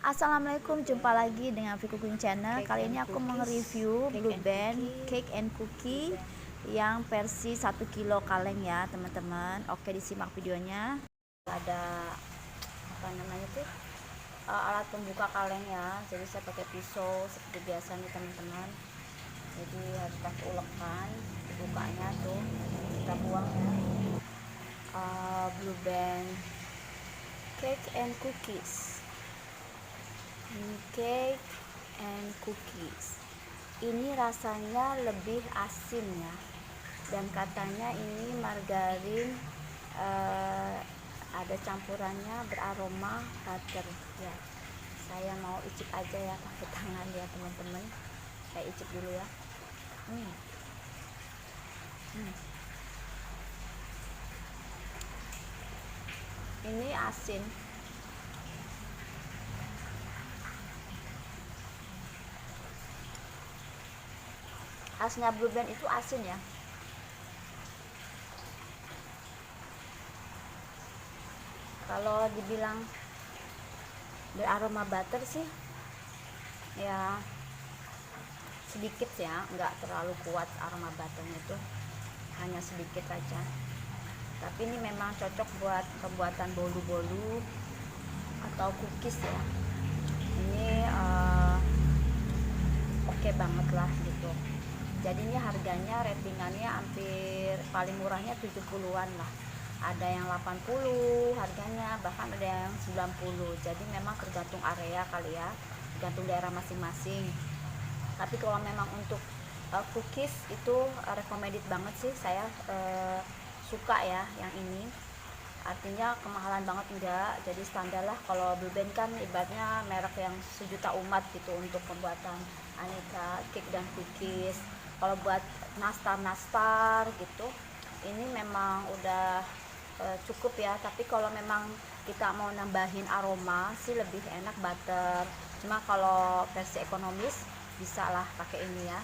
Assalamualaikum, jumpa lagi dengan Viku Cooking Channel. Kali ini aku mau nge-review Blue Band Cake and Cookie yang versi 1 kilo kaleng ya teman-teman. Oke, disimak videonya. Ada apa namanya tuh, alat pembuka kaleng ya. Jadi saya pakai pisau seperti biasa nih teman-teman. Jadi harus pakai ulekan, dibukanya tuh kita buang ya. Blue Band Cake and Cookies. Ini cake and cookies. Ini rasanya lebih asin ya, dan katanya ini margarin ada campurannya beraroma butter ya. Saya mau icip aja ya pakai tangan ya teman-teman. Saya icip dulu ya. Ini asin. Khasnya Blue Band itu asin ya. Kalau dibilang beraroma butter sih ya sedikit ya, nggak terlalu kuat aroma butternya, itu hanya sedikit aja. Tapi ini memang cocok buat pembuatan bolu-bolu atau cookies ya. Ini oke banget lah gitu. Jadi ini harganya, ratingannya hampir paling murahnya 70-an lah. Ada yang 80 harganya, bahkan ada yang 90. Jadi memang tergantung area kali ya, tergantung daerah masing-masing. Tapi kalau memang untuk cookies itu recommended banget sih, saya suka ya yang ini. Artinya kemahalan banget enggak, jadi standar lah. Kalau Blue Band kan ibaratnya merek yang sejuta umat gitu untuk pembuatan aneka cake dan cookies. Kalau buat nastar gitu, ini memang udah cukup ya. Tapi kalau memang kita mau nambahin aroma sih lebih enak butter. Cuma kalau versi ekonomis bisa lah pakai ini ya.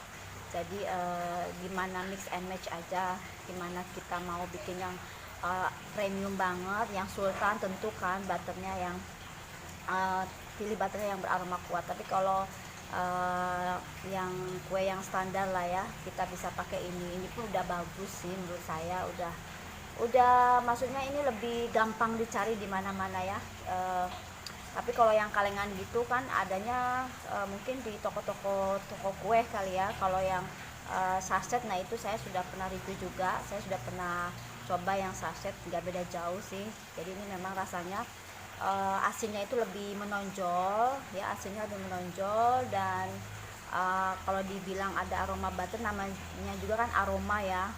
Jadi gimana mix and match aja, gimana kita mau bikin yang premium banget, yang sultan, tentu kan butternya yang pilih butternya yang beraroma kuat. Tapi kalau yang kue yang standar lah ya, kita bisa pakai ini pun udah bagus sih menurut saya. Udah maksudnya ini lebih gampang dicari di mana-mana ya. Tapi kalau yang kalengan gitu kan adanya mungkin di toko-toko kue kali ya. Kalau yang saset, nah itu saya sudah pernah review juga, saya sudah pernah coba yang saset, nggak beda jauh sih. Jadi ini memang rasanya asinnya itu lebih menonjol ya, asinnya lebih menonjol. Dan kalau dibilang ada aroma butter, namanya juga kan aroma ya,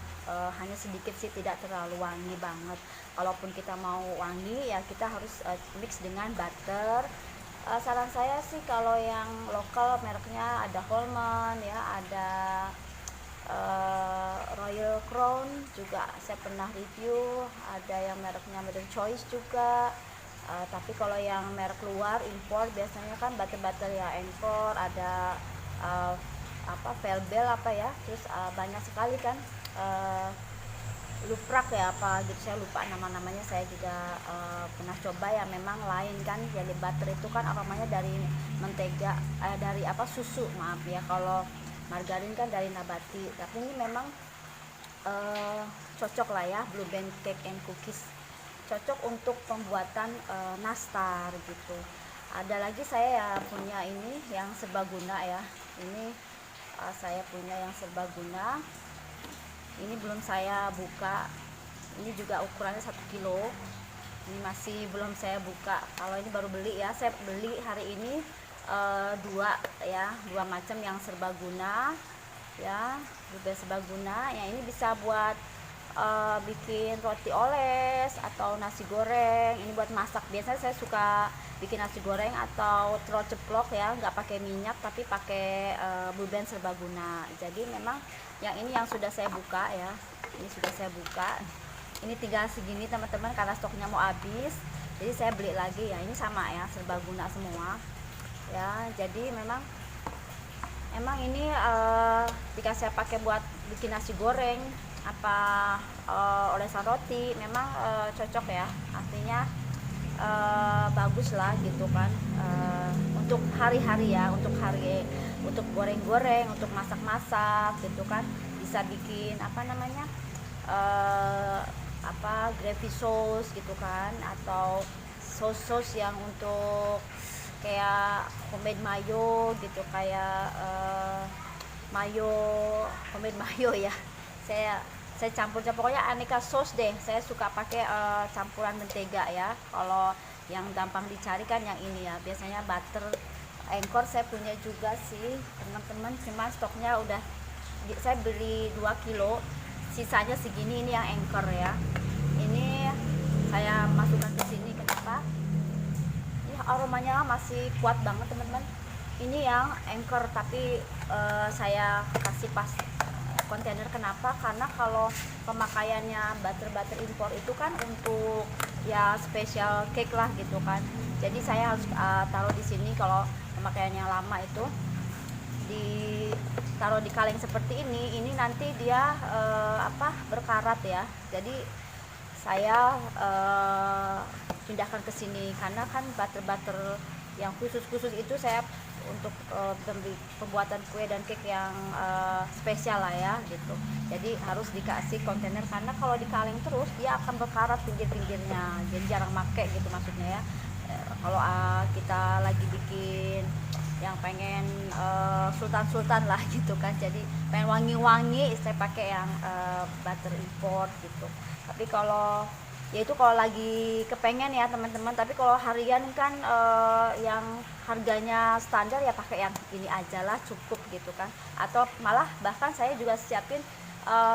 hanya sedikit sih, tidak terlalu wangi banget. Kalaupun kita mau wangi ya kita harus mix dengan butter. Saran saya sih kalau yang lokal mereknya ada Holman ya, ada Royal Crown juga saya pernah review, ada yang mereknya Modern Choice juga. Tapi kalau yang merek luar impor biasanya kan butter ya impor, ada Velbel apa ya, terus banyak sekali kan Luprak ya apa gitu, saya lupa nama-namanya. Saya juga pernah coba ya, memang lain kan. Jadi butter itu kan aromanya dari mentega, dari susu, maaf ya. Kalau margarin kan dari nabati. Tapi ini memang cocok lah ya, Blue Band Cake and Cookies cocok untuk pembuatan nastar gitu. Ada lagi saya ya punya ini yang serbaguna ya. Ini saya punya yang serbaguna. Ini belum saya buka. Ini juga ukurannya 1 kilo. Ini masih belum saya buka. Kalau ini baru beli ya. Saya beli hari ini dua ya, dua macam yang serbaguna ya, juga serbaguna. Yang ini bisa buat bikin roti oles atau nasi goreng. Ini buat masak. Biasanya saya suka bikin nasi goreng atau telur ceplok ya, nggak pakai minyak tapi pakai Blue Band serbaguna. Jadi memang yang ini yang sudah saya buka ya, ini sudah saya buka. Ini tinggal segini teman-teman karena stoknya mau habis, jadi saya beli lagi ya. Ini sama ya, serbaguna semua ya. Jadi memang ini jika saya pakai buat bikin nasi goreng apa olesan roti, memang cocok ya, artinya bagus lah gitu kan. untuk hari-hari ya, untuk goreng-goreng, untuk masak-masak gitu kan, bisa bikin apa namanya, gravy sauce gitu kan, atau sos yang untuk kayak homemade mayo gitu, kayak mayo, homemade mayo ya. Saya campur-campur, pokoknya aneka sos deh. Saya suka pakai campuran mentega ya. Kalau yang gampang dicari kan yang ini ya, biasanya butter Anchor saya punya juga sih teman-teman, cuma stoknya udah saya beli 2 kilo, sisanya segini. Ini yang Anchor ya, ini saya masukkan ke sini. Kenapa? Ini aromanya masih kuat banget teman-teman. Ini yang Anchor, tapi saya kasih pas kontainer. Kenapa? Karena kalau pemakaiannya butter impor itu kan untuk ya spesial cake lah gitu kan, jadi saya harus taruh di sini. Kalau pemakaiannya lama itu ditaruh di kaleng seperti ini nanti dia berkarat ya. Jadi saya pindahkan ke sini, karena kan butter yang khusus itu saya untuk pembuatan kue dan cake yang spesial lah ya gitu. Jadi harus dikasih kontainer, karena kalau di kaleng terus dia akan berkarat pinggir-pinggirnya, jadi jarang make gitu maksudnya ya. Kalau kita lagi bikin yang pengen sultan lah gitu kan, jadi pengen wangi-wangi, saya pakai yang butter import gitu. Tapi kalau ya itu kalau lagi kepengen ya teman-teman. Tapi kalau harian kan yang harganya standar ya pakai yang ini aja lah, cukup gitu kan. Atau malah bahkan saya juga siapin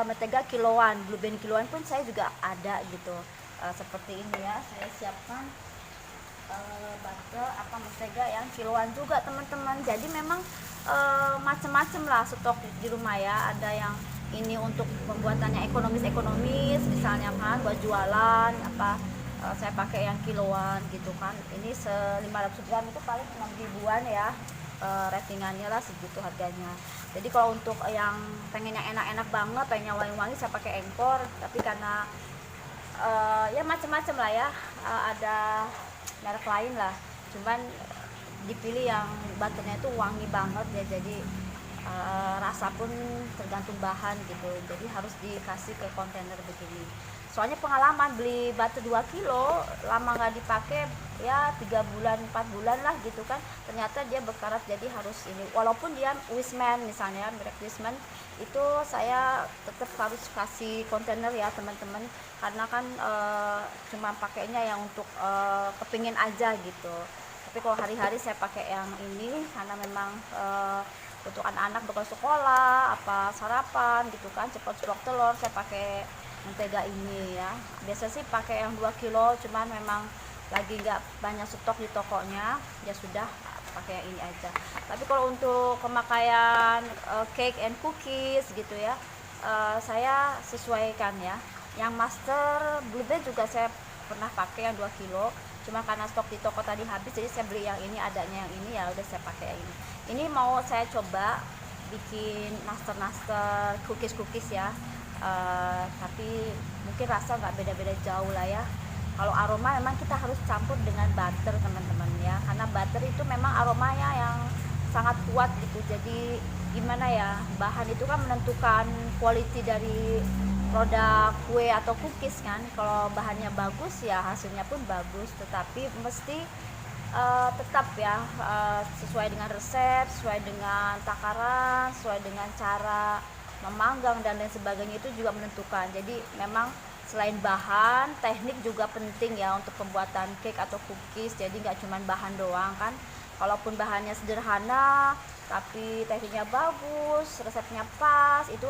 mentega kiloan, Blue Band kiloan pun saya juga ada gitu. Seperti ini ya, saya siapkan butter mentega yang kiloan juga teman-teman. Jadi memang macem-macem lah stok di rumah ya. Ada yang ini untuk pembuatannya ekonomis misalnya kan, buat jualan saya pakai yang kiloan gitu kan. Ini 500 gram itu paling 6 ribuan ya, ratingannya lah segitu harganya. Jadi kalau untuk yang pengen yang enak-enak banget, pengen yang wangi-wangi, saya pakai Anchor. Tapi karena ya macam-macam lah ya, ada merek lain lah, cuman dipilih yang butternya itu wangi banget ya. Jadi rasa pun tergantung bahan gitu, jadi harus dikasih ke kontainer begini. Soalnya pengalaman beli butter 2 kilo lama nggak dipakai ya, 3 bulan 4 bulan lah gitu kan, ternyata dia berkarat. Jadi harus ini, walaupun dia Wisman misalnya, merek Wisman itu saya tetap harus kasih kontainer ya teman-teman, karena kan cuma pakainya yang untuk kepingin aja gitu. Tapi kalau hari-hari saya pakai yang ini, karena memang untuk anak-anak bekal sekolah, sarapan gitu kan, cepat ceplok telur, saya pakai mentega ini ya. Biasa sih pakai yang 2 kilo, cuman memang lagi nggak banyak stok di tokonya, ya sudah pakai yang ini aja. Tapi kalau untuk pemakaian cake and cookies gitu ya, saya sesuaikan ya. Yang master Blue Band juga saya pernah pakai yang 2 kilo, cuma karena stok di toko tadi habis, jadi saya beli yang ini, adanya yang ini ya udah saya pakai yang ini. Ini mau saya coba bikin master cookies ya, tapi mungkin rasa nggak beda-beda jauh lah ya. Kalau aroma memang kita harus campur dengan butter teman-teman ya, karena butter itu memang aromanya yang sangat kuat gitu. Jadi gimana ya, bahan itu kan menentukan quality dari produk kue atau cookies kan. Kalau bahannya bagus ya hasilnya pun bagus, tetapi mesti tetap ya sesuai dengan resep, sesuai dengan takaran, sesuai dengan cara memanggang dan lain sebagainya, itu juga menentukan. Jadi memang selain bahan, teknik juga penting ya untuk pembuatan cake atau cookies. Jadi nggak cuma bahan doang kan. Kalaupun bahannya sederhana tapi tekniknya bagus, resepnya pas, itu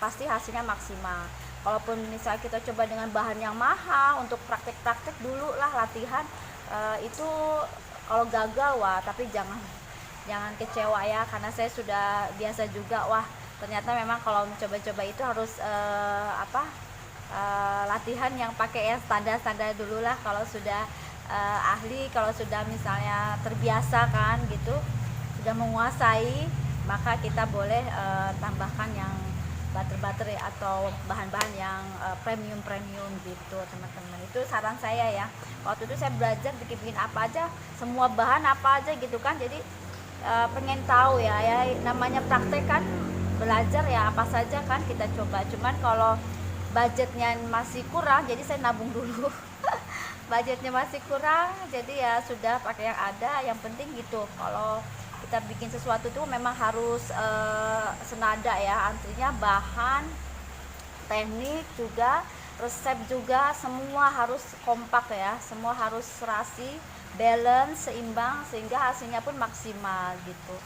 pasti hasilnya maksimal. Kalaupun misalnya kita coba dengan bahan yang mahal untuk praktek-praktek dulu lah, latihan, itu kalau gagal wah, tapi jangan kecewa ya, karena saya sudah biasa juga. Wah, ternyata memang kalau mencoba-coba itu harus latihan yang pakai yang standar dulu lah. Kalau sudah ahli, kalau sudah misalnya terbiasa kan gitu, sudah menguasai, maka kita boleh tambahkan yang butter ya, atau bahan-bahan yang premium gitu teman-teman. Itu saran saya ya. Waktu itu saya belajar bikin apa aja, semua bahan apa aja gitu kan. Jadi pengen tahu ya, namanya praktek kan, belajar ya apa saja kan kita coba. Cuman kalau budgetnya masih kurang, jadi saya nabung dulu. Budgetnya masih kurang, jadi ya sudah pakai yang ada. Yang penting gitu, kalau kita bikin sesuatu tuh memang harus senada ya, antrinya bahan, teknik juga, resep juga, semua harus kompak ya, semua harus serasi, balance, seimbang, sehingga hasilnya pun maksimal gitu.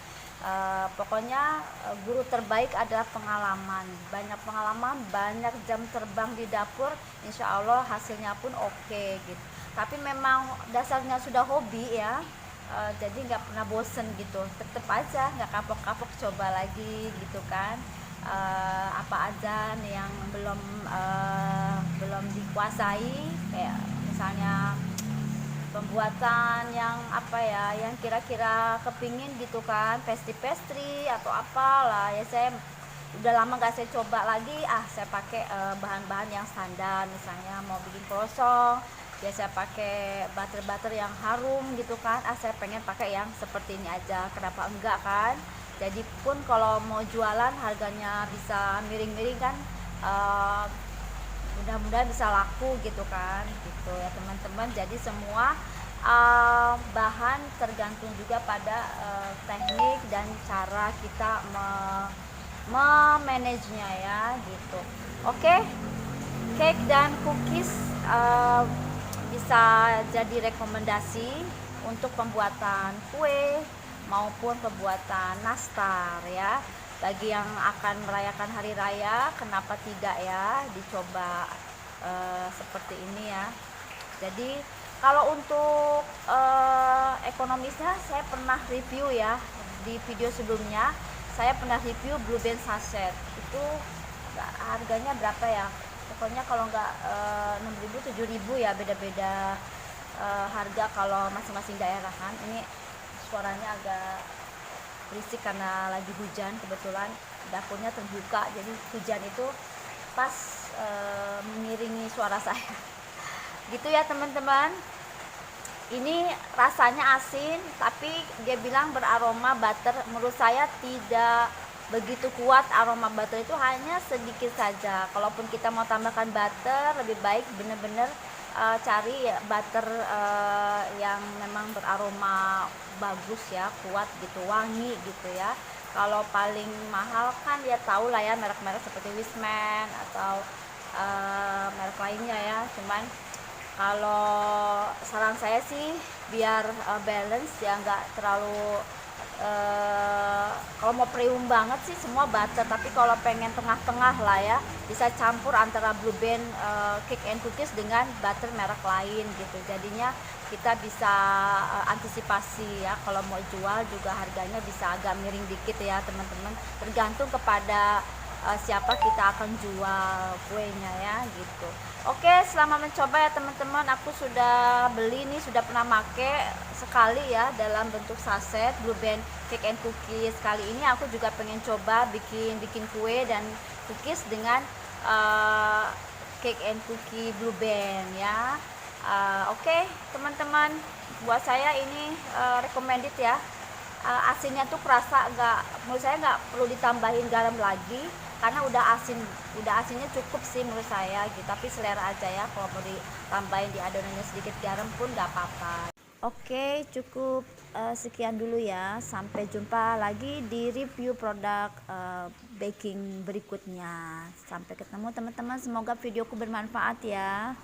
Pokoknya guru terbaik adalah pengalaman, banyak pengalaman, banyak jam terbang di dapur, insya Allah hasilnya pun oke gitu. Tapi memang dasarnya sudah hobi ya, jadi nggak pernah bosen gitu, tetap aja nggak kapok-kapok, coba lagi gitu kan. Apa aja nih yang belum dikuasai, kayak misalnya pembuatan yang apa ya, yang kira-kira kepingin gitu kan, pastry atau apalah ya, saya udah lama gak saya coba lagi. Saya pakai bahan-bahan yang standar. Misalnya mau bikin croissant, ya saya pakai butter yang harum gitu kan. Saya pengen pakai yang seperti ini aja, kenapa enggak kan. Jadi pun kalau mau jualan harganya bisa miring-miring kan, mudah-mudahan bisa laku gitu kan, gitu ya teman-teman. Jadi semua bahan tergantung juga pada teknik dan cara kita memanagenya ya gitu. Oke, cake dan cookies bisa jadi rekomendasi untuk pembuatan kue maupun pembuatan nastar ya. Bagi yang akan merayakan hari raya, kenapa tidak ya dicoba seperti ini ya. Jadi kalau untuk ekonomisnya, saya pernah review ya di video sebelumnya. Saya pernah review Blue Band sachet, itu harganya berapa ya, pokoknya kalau nggak 6.000 7.000 ya, beda-beda harga kalau masing-masing daerah kan. Ini suaranya agak berisik karena lagi hujan, kebetulan dapurnya terbuka, jadi hujan itu pas mengiringi suara saya. Gitu ya teman-teman. Ini rasanya asin, tapi dia bilang beraroma butter. Menurut saya tidak begitu kuat aroma butter, itu hanya sedikit saja. Kalaupun kita mau tambahkan butter, lebih baik benar-benar cari butter yang memang beraroma bagus ya, kuat gitu, wangi gitu ya. Kalau paling mahal kan ya tahu lah ya, merek-merek seperti Wisman atau merek lainnya ya. Cuman kalau saran saya sih biar balance ya, nggak terlalu kalau mau premium banget sih semua butter, tapi kalau pengen tengah-tengah lah ya, bisa campur antara Blue Band cake and cookies dengan butter merek lain gitu. Jadinya kita bisa antisipasi ya, kalau mau jual juga harganya bisa agak miring dikit ya teman-teman, tergantung kepada siapa kita akan jual kuenya ya gitu. Oke, selamat mencoba ya teman-teman. Aku sudah beli nih, sudah pernah make sekali ya dalam bentuk saset Blue Band cake and cookies. Kali ini aku juga pengen coba bikin kue dan cookies dengan cake and cookie Blue Band ya. Oke teman-teman, buat saya ini recommended ya. Asinnya tuh kerasa, menurut saya nggak perlu ditambahin garam lagi karena udah asinnya cukup sih menurut saya gitu. Tapi selera aja ya, kalau mau ditambahin di adonannya sedikit garam pun nggak apa-apa. Oke, cukup sekian dulu ya. Sampai jumpa lagi di review produk baking berikutnya. Sampai ketemu teman-teman, semoga videoku bermanfaat ya.